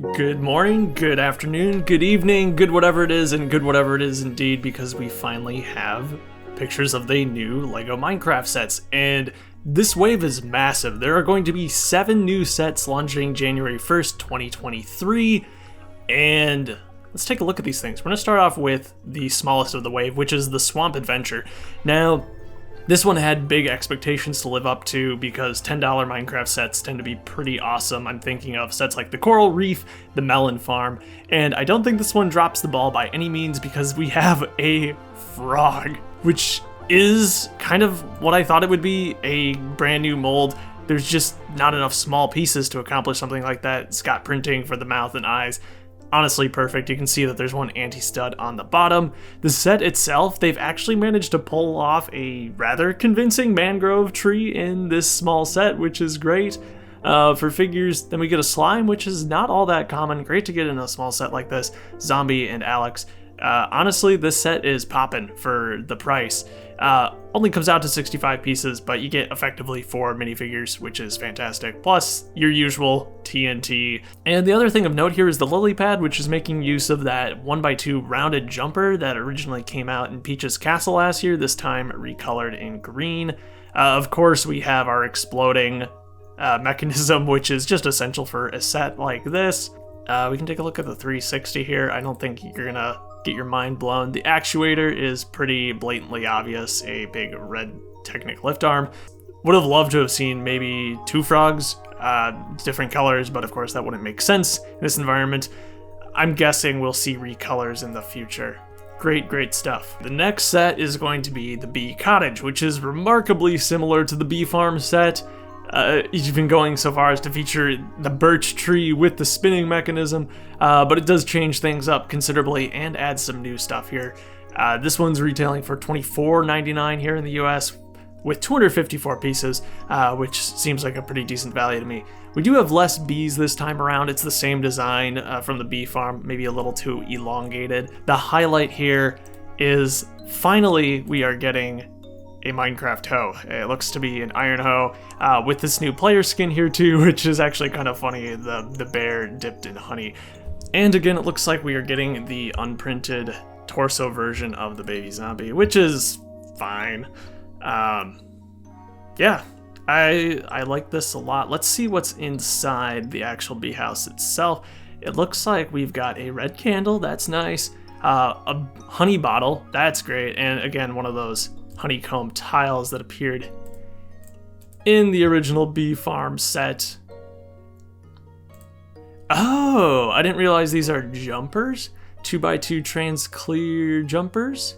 Good morning, good afternoon, good evening, good whatever it is, and good whatever it is indeed, because we finally have pictures of the new LEGO Minecraft sets, and this wave is massive. There are going to be 7 new sets launching January 1st, 2023, and let's take a look at these things. We're going to start off with the smallest of the wave, which is the Swamp Adventure. Now, this one had big expectations to live up to because $10 Minecraft sets tend to be pretty awesome. I'm thinking of sets like the Coral Reef, the Melon Farm, and I don't think this one drops the ball by any means because we have a frog, which is kind of what I thought it would be, a brand new mold. There's just not enough small pieces to accomplish something like that. Scott printing for the mouth and eyes. Honestly perfect. You can see that there's one anti-stud on the bottom. The set itself, they've actually managed to pull off a rather convincing mangrove tree in this small set, which is great. For figures, then we get a slime, which is not all that common. Great to get in a small set like this. Zombie and Alex. Honestly, this set is poppin' for the price. Only comes out to 65 pieces, but you get effectively 4 minifigures, which is fantastic. Plus your usual TNT. And the other thing of note here is the lily pad, which is making use of that 1x2 rounded jumper that originally came out in Peach's Castle last year, this time recolored in green. Of course, we have our exploding mechanism, which is just essential for a set like this. We can take a look at the 360 here. I don't think you're gonna get your mind blown. The actuator is pretty blatantly obvious, a big red Technic lift arm. Would have loved to have seen maybe 2 frogs, different colors, but of course that wouldn't make sense in this environment. I'm guessing we'll see recolors in the future. Great stuff. The next set is going to be the Bee Cottage, which is remarkably similar to the Bee Farm set. Even going so far as to feature the birch tree with the spinning mechanism, but it does change things up considerably and add some new stuff here. This one's retailing for $24.99 here in the US with 254 pieces, which seems like a pretty decent value to me. We do have less bees this time around. It's the same design from the Bee Farm, maybe a little too elongated. The highlight here is finally we are getting a Minecraft hoe. It looks to be an iron hoe with this new player skin here too, which is actually kind of funny, the bear dipped in honey. And again, it looks like we are getting the unprinted torso version of the baby zombie, which is fine. Yeah, I like this a lot. Let's see what's inside the actual bee house itself. It looks like we've got a red candle, that's nice. A honey bottle, that's great. And again, one of those honeycomb tiles that appeared in the original Bee Farm set. Oh, I didn't realize these are jumpers. 2x2 trans clear jumpers.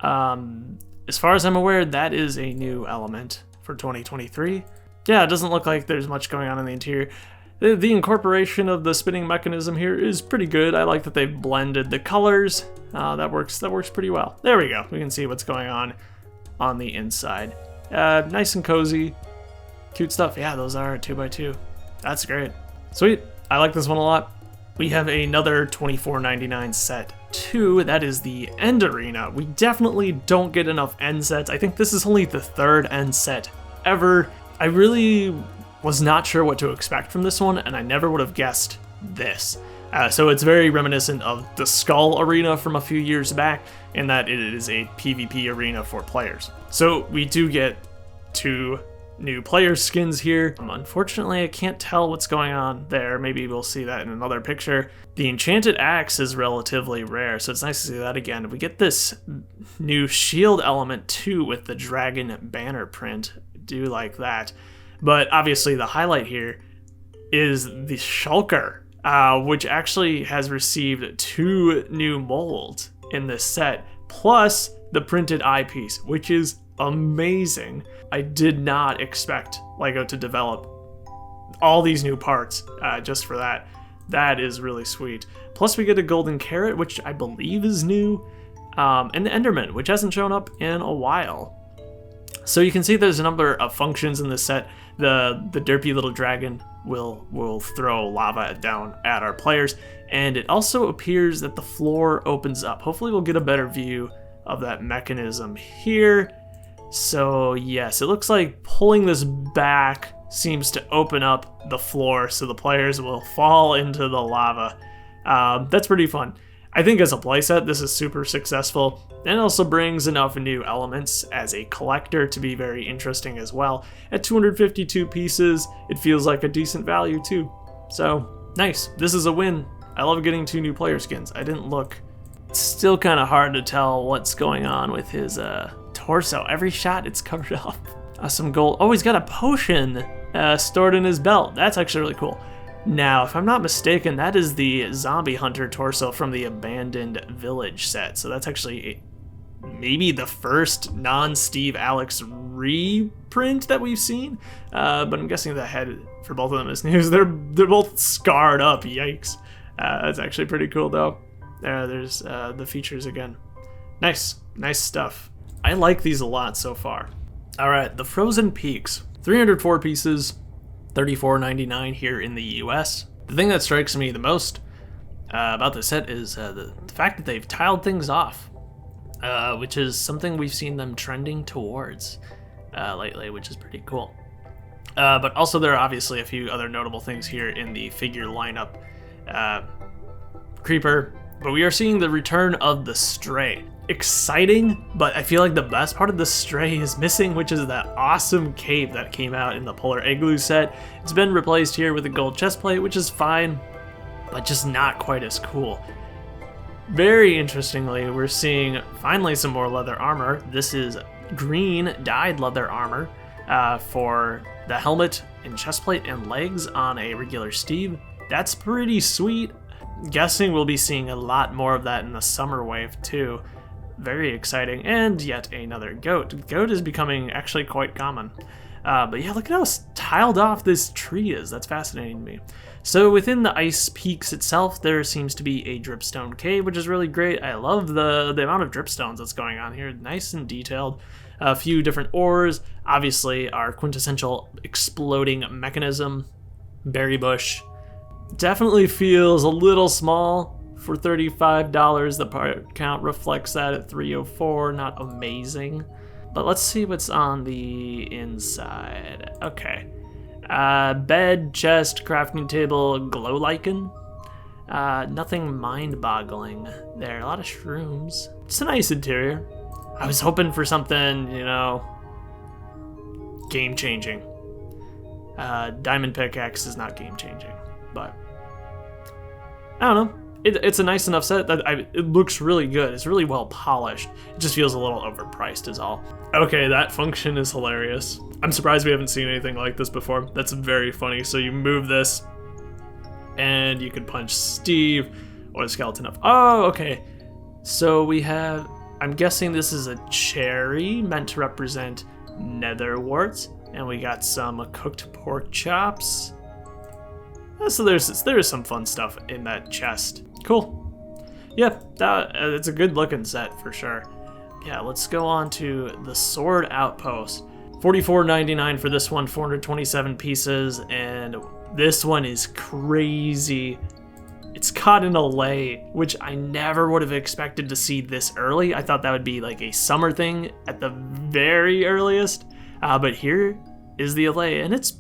As far as I'm aware, that is a new element for 2023. Yeah, it doesn't look like there's much going on in the interior. The incorporation of the spinning mechanism here is pretty good. I like that they've blended the colors. That works pretty well. There we go. We can see what's going on the inside. Nice and cozy. Cute stuff. Yeah, those are 2x2. That's great. Sweet. I like this one a lot. We have another $24.99 set too. That is the End Arena. We definitely don't get enough end sets. I think this is only the 3rd end set ever. I really was not sure what to expect from this one, and I never would have guessed this. So it's very reminiscent of the Skull Arena from a few years back, in that it is a PvP arena for players. So we do get 2 new player skins here. Unfortunately, I can't tell what's going on there. Maybe we'll see that in another picture. The Enchanted Axe is relatively rare, so it's nice to see that again. We get this new shield element too with the dragon banner print. I do like that. But obviously the highlight here is the Shulker, which actually has received 2 new molds in this set, plus the printed eyepiece, which is amazing. I did not expect LEGO to develop all these new parts just for that. That is really sweet. Plus we get a golden carrot, which I believe is new, and the Enderman, which hasn't shown up in a while. So you can see there's a number of functions in this set. The derpy little dragon will throw lava down at our players, and it also appears that the floor opens up. Hopefully we'll get a better view of that mechanism here. So yes, it looks like pulling this back seems to open up the floor so the players will fall into the lava. That's pretty fun. I think as a playset, this is super successful, and also brings enough new elements as a collector to be very interesting as well. At 252 pieces, it feels like a decent value too. So, nice. This is a win. I love getting 2 new player skins. I didn't look. It's still kind of hard to tell what's going on with his torso. Every shot, it's covered up. Some gold. Oh, he's got a potion stored in his belt. That's actually really cool. Now, if I'm not mistaken, that is the zombie hunter torso from the abandoned village set. So that's actually maybe the first non-Steve Alex reprint that we've seen. But I'm guessing the head for both of them is new. They're both scarred up. Yikes. That's actually pretty cool though. There's the features again. Nice stuff. I like these a lot so far. All right, the Frozen Peaks, 304 pieces. $34.99 here in the US. The thing that strikes me the most about this set is the fact that they've tiled things off, which is something we've seen them trending towards lately, which is pretty cool. But also there are obviously a few other notable things here in the figure lineup. Creeper, but we are seeing the return of the Stray. Exciting, but I feel like the best part of the Stray is missing, which is that awesome cape that came out in the Polar Igloo set. It's been replaced here with a gold chestplate, which is fine, but just not quite as cool. Very interestingly, we're seeing finally some more leather armor. This is green dyed leather armor for the helmet and chestplate and legs on a regular Steve. That's pretty sweet. Guessing we'll be seeing a lot more of that in the summer wave too. Very exciting. And yet another goat. Goat is becoming actually quite common. But yeah, look at how tiled off this tree is. That's fascinating to me. So within the ice peaks itself, there seems to be a dripstone cave, which is really great. I love the amount of dripstones that's going on here. Nice and detailed. A few different ores. Obviously, our quintessential exploding mechanism. Berry bush. Definitely feels a little small. For $35, the part count reflects that at 304, not amazing. But let's see what's on the inside. Okay. Bed, chest, crafting table, glow lichen. Nothing mind-boggling there. A lot of shrooms. It's a nice interior. I was hoping for something, you know, game-changing. Diamond pickaxe is not game-changing, but I don't know. It's a nice enough set that it looks really good. It's really well polished. It just feels a little overpriced is all. Okay, that function is hilarious. I'm surprised we haven't seen anything like this before. That's very funny. So you move this and you can punch Steve or the skeleton up. Oh, okay. So we have, I'm guessing this is a cherry meant to represent netherwort. And we got some cooked pork chops. So there's some fun stuff in that chest. Cool. Yeah, it's a good looking set for sure. Yeah, let's go on to the Sword Outpost. $44.99 for this one, 427 pieces, and this one is crazy. It's caught in Allay, which I never would have expected to see this early. I thought that would be like a summer thing at the very earliest, but here is the Allay, and it's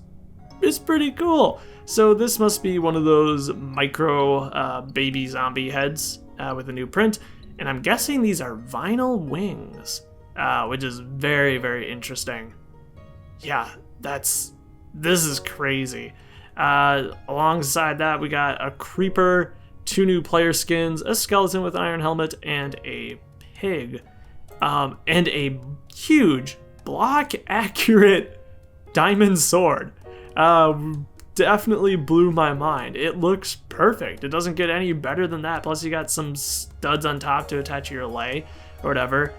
pretty cool. So this must be one of those micro baby zombie heads with a new print. And I'm guessing these are vinyl wings, which is very, very interesting. Yeah, this is crazy. Alongside that, we got a creeper, 2 new player skins, a skeleton with an iron helmet, and a pig. And a huge block accurate diamond sword. Definitely blew my mind. It looks perfect. It doesn't get any better than that. Plus you got some studs on top to attach your lay or whatever.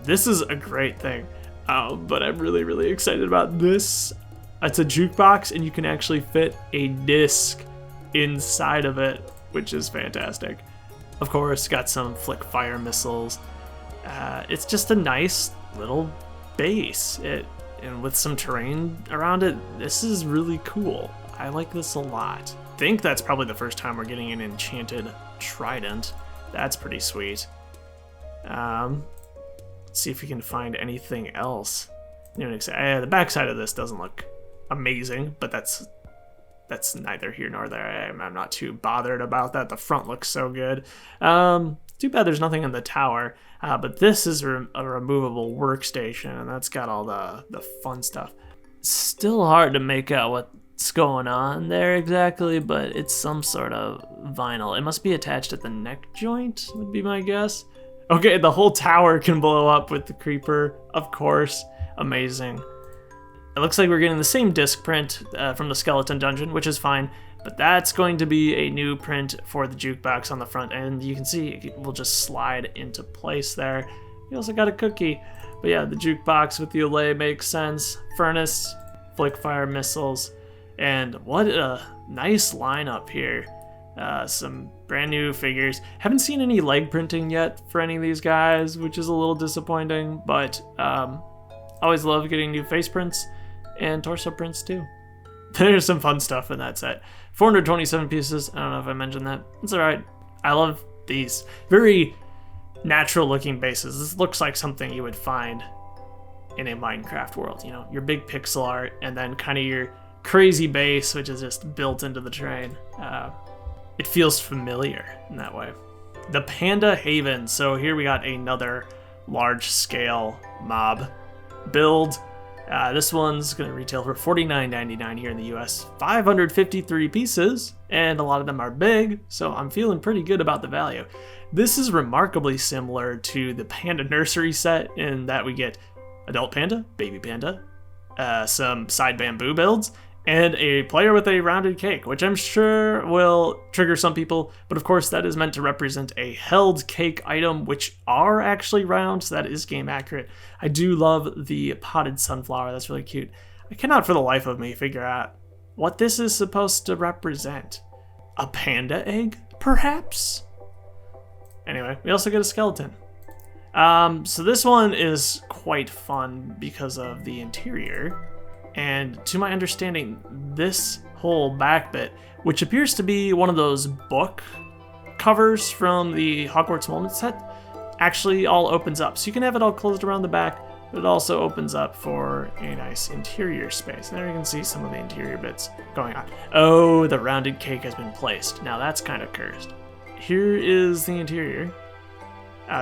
This is a great thing. But I'm really, really excited about this. It's a jukebox and you can actually fit a disc inside of it, which is fantastic. Of course, got some flick fire missiles. It's just a nice little base. And with some terrain around it, this is really cool. I like this a lot. I think that's probably the first time we're getting an enchanted trident. That's pretty sweet. Let's see if we can find anything else. The backside of this doesn't look amazing, but that's neither here nor there. I'm not too bothered about that. The front looks so good. Too bad there's nothing in the tower, but this is a removable workstation, and that's got all the fun stuff. Still hard to make out what's going on there exactly, but it's some sort of vinyl. It must be attached at the neck joint, would be my guess. Okay, the whole tower can blow up with the creeper, of course. Amazing. It looks like we're getting the same disc print from the skeleton dungeon, which is fine, but that's going to be a new print for the jukebox on the front end. You can see it will just slide into place there. You also got a cookie. But yeah, the jukebox with the Allay makes sense. Furnace, flick fire missiles, and what a nice lineup here. Some brand new figures. Haven't seen any leg printing yet for any of these guys, which is a little disappointing, but always love getting new face prints and torso prints too. There's some fun stuff in that set. 427 pieces. I don't know if I mentioned that. It's alright. I love these. Very natural looking bases. This looks like something you would find in a Minecraft world. You know, your big pixel art and then kind of your crazy base, which is just built into the terrain. It feels familiar in that way. The Panda Haven. So here we got another large scale mob build. This one's going to retail for $49.99 here in the US. 553 pieces, and a lot of them are big, so I'm feeling pretty good about the value. This is remarkably similar to the Panda Nursery set in that we get adult panda, baby panda, some side bamboo builds, and a player with a rounded cake, which I'm sure will trigger some people, but of course that is meant to represent a held cake item, which are actually round, so that is game accurate. I do love the potted sunflower, that's really cute. I cannot for the life of me figure out what this is supposed to represent. A panda egg, perhaps? Anyway, we also get a skeleton. So this one is quite fun because of the interior. And to my understanding, this whole back bit, which appears to be one of those book covers from the Hogwarts Moment set, actually all opens up. So you can have it all closed around the back, but it also opens up for a nice interior space. And there you can see some of the interior bits going on. Oh, the rounded cake has been placed. Now that's kind of cursed. Here is the interior.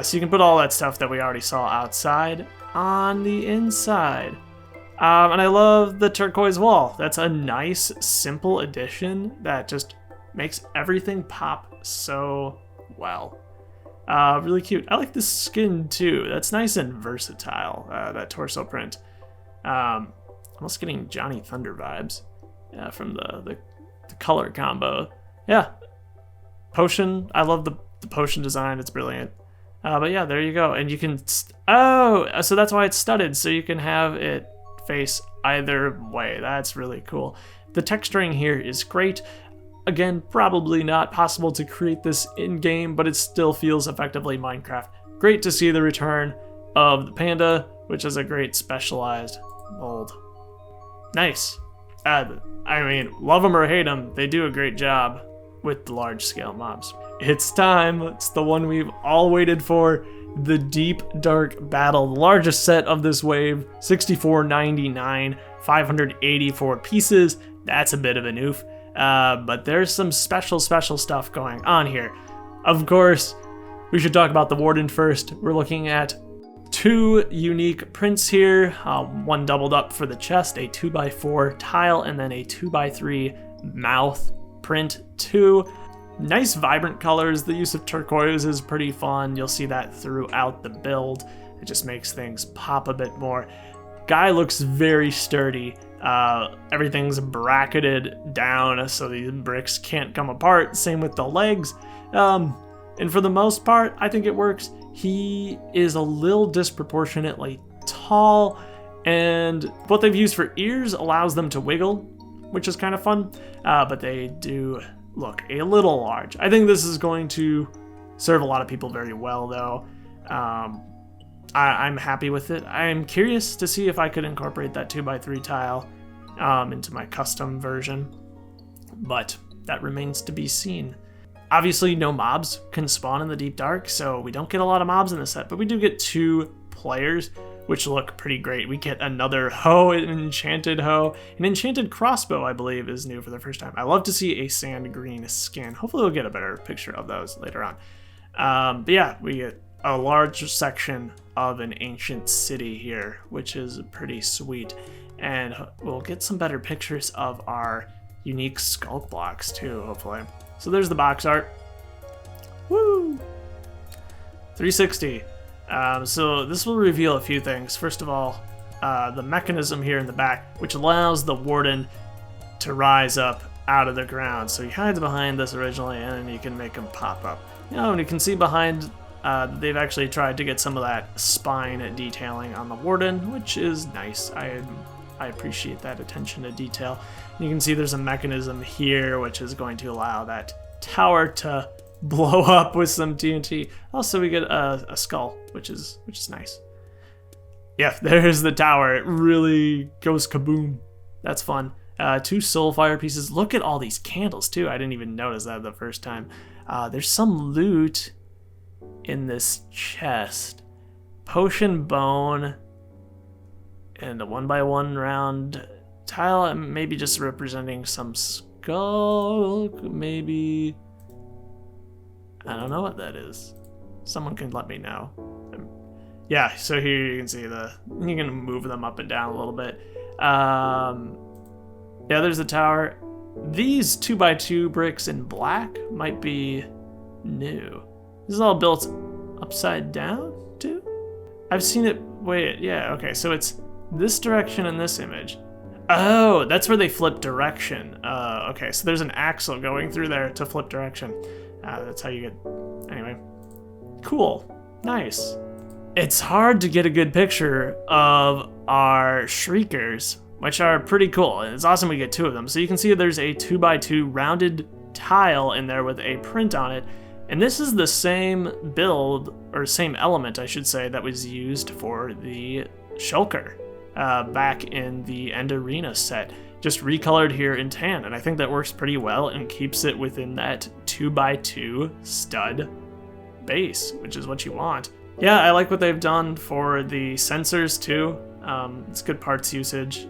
So you can put all that stuff that we already saw outside on the inside. And I love the turquoise wall. That's a nice, simple addition that just makes everything pop so well. Really cute. I like the skin too. That's nice and versatile, that torso print. Almost getting Johnny Thunder vibes from the color combo. Yeah. Potion. I love the potion design. It's brilliant. But yeah, there you go. And you can... Oh! So that's why it's studded. So you can have it face either way. That's really cool. The texturing here is great. Again, probably not possible to create this in-game, but it still feels effectively Minecraft. Great to see the return of the panda, which is a great specialized mold. Nice. I mean, love them or hate them, they do a great job with the large-scale mobs. It's time. It's the one we've all waited for. The Deep Dark Battle, the largest set of this wave, $64.99, 584 pieces. That's a bit of an oof, but there's some special stuff going on here. Of course, we should talk about the Warden first. We're looking at two unique prints here, one doubled up for the chest, a 2x4 tile, and then a 2x3 mouth print too. Nice vibrant colors. The use of turquoise is pretty fun. You'll see that throughout the build. It just makes things pop a bit more. Guy looks very sturdy. Everything's bracketed down so these bricks can't come apart. Same with the legs. And for the most part, I think it works. He is a little disproportionately tall, and what they've used for ears allows them to wiggle, which is kind of fun, but they do look a little large. I think this is going to serve a lot of people very well, though. I'm happy with it. I'm curious to see if I could incorporate that 2x3 tile into my custom version, but that remains to be seen. Obviously, no mobs can spawn in the Deep Dark, so we don't get a lot of mobs in this set, but we do get 2 players, which look pretty great. We get another hoe, an enchanted hoe. An enchanted crossbow, I believe, is new for the first time. I love to see a sand green skin. Hopefully we'll get a better picture of those later on. But yeah, we get a large section of an ancient city here, which is pretty sweet. And we'll get some better pictures of our unique sculpt blocks too, hopefully. So there's the box art. Woo! 360. So this will reveal a few things. First of all, the mechanism here in the back, which allows the Warden to rise up out of the ground. So he hides behind this originally, and then you can make him pop up. You know, and you can see behind, they've actually tried to get some of that spine detailing on the Warden, which is nice. I appreciate that attention to detail. You can see there's a mechanism here, which is going to allow that tower to blow up with some TNT. Also, we get a skull, which is nice. Yeah, there's the tower. It really goes kaboom. That's fun. 2 soul fire pieces. Look at all these candles too. I didn't even notice that the first time. There's some loot in this chest. Potion bone and a 1x1 round tile. Maybe just representing some skull. Maybe. I don't know what that is. Someone can let me know. Yeah, so here you can see you can move them up and down a little bit. Yeah, there's the tower. These 2x2 bricks in black might be new. This is all built upside down too? I've seen it, wait, yeah, okay, so it's this direction in this image. Oh, that's where they flip direction. Okay, so there's an axle going through there to flip direction. That's how you get, anyway. Cool, nice. It's hard to get a good picture of our shriekers, which are pretty cool. And it's awesome we get 2 of them. So you can see there's a 2x2 rounded tile in there with a print on it. And this is the same build, or same element, I should say, that was used for the shulker back in the End Arena set. Just recolored here in tan, and I think that works pretty well and keeps it within that 2x2 stud base, which is what you want. Yeah, I like what they've done for the sensors too. It's good parts usage.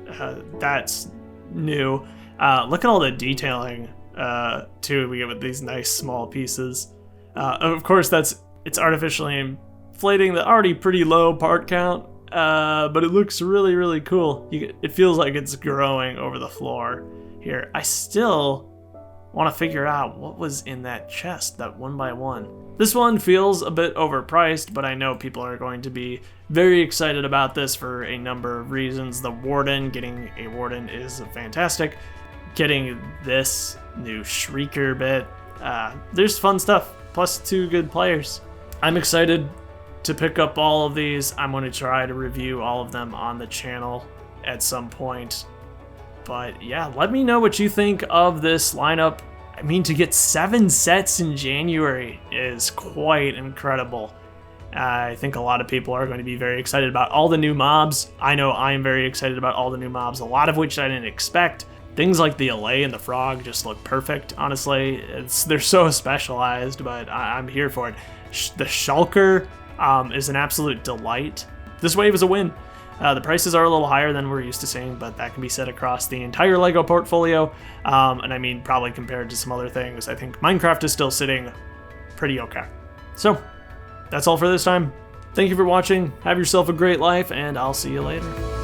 That's new. Look at all the detailing too we get with these nice small pieces. Of course, it's artificially inflating the already pretty low part count. But it looks really, really cool. It feels like it's growing over the floor here. I still want to figure out what was in that chest, that 1x1. This one feels a bit overpriced, but I know people are going to be very excited about this for a number of reasons. The Warden, getting a Warden is fantastic. Getting this new Shrieker bit, there's fun stuff, plus 2 good players. I'm excited to pick up all of these. I'm going to try to review all of them on the channel at some point. But yeah, let me know what you think of this lineup. I mean, to get 7 sets in January is quite incredible. I think a lot of people are going to be very excited about all the new mobs. I know I'm very excited about all the new mobs, a lot of which I didn't expect. Things like the Allay and the frog just look perfect, honestly. They're so specialized, but I'm here for it. The shulker is an absolute delight. This wave is a win. The prices are a little higher than we're used to seeing, but that can be set across the entire LEGO portfolio. And I mean, probably compared to some other things, I think Minecraft is still sitting pretty okay. So, that's all for this time. Thank you for watching. Have yourself a great life, and I'll see you later.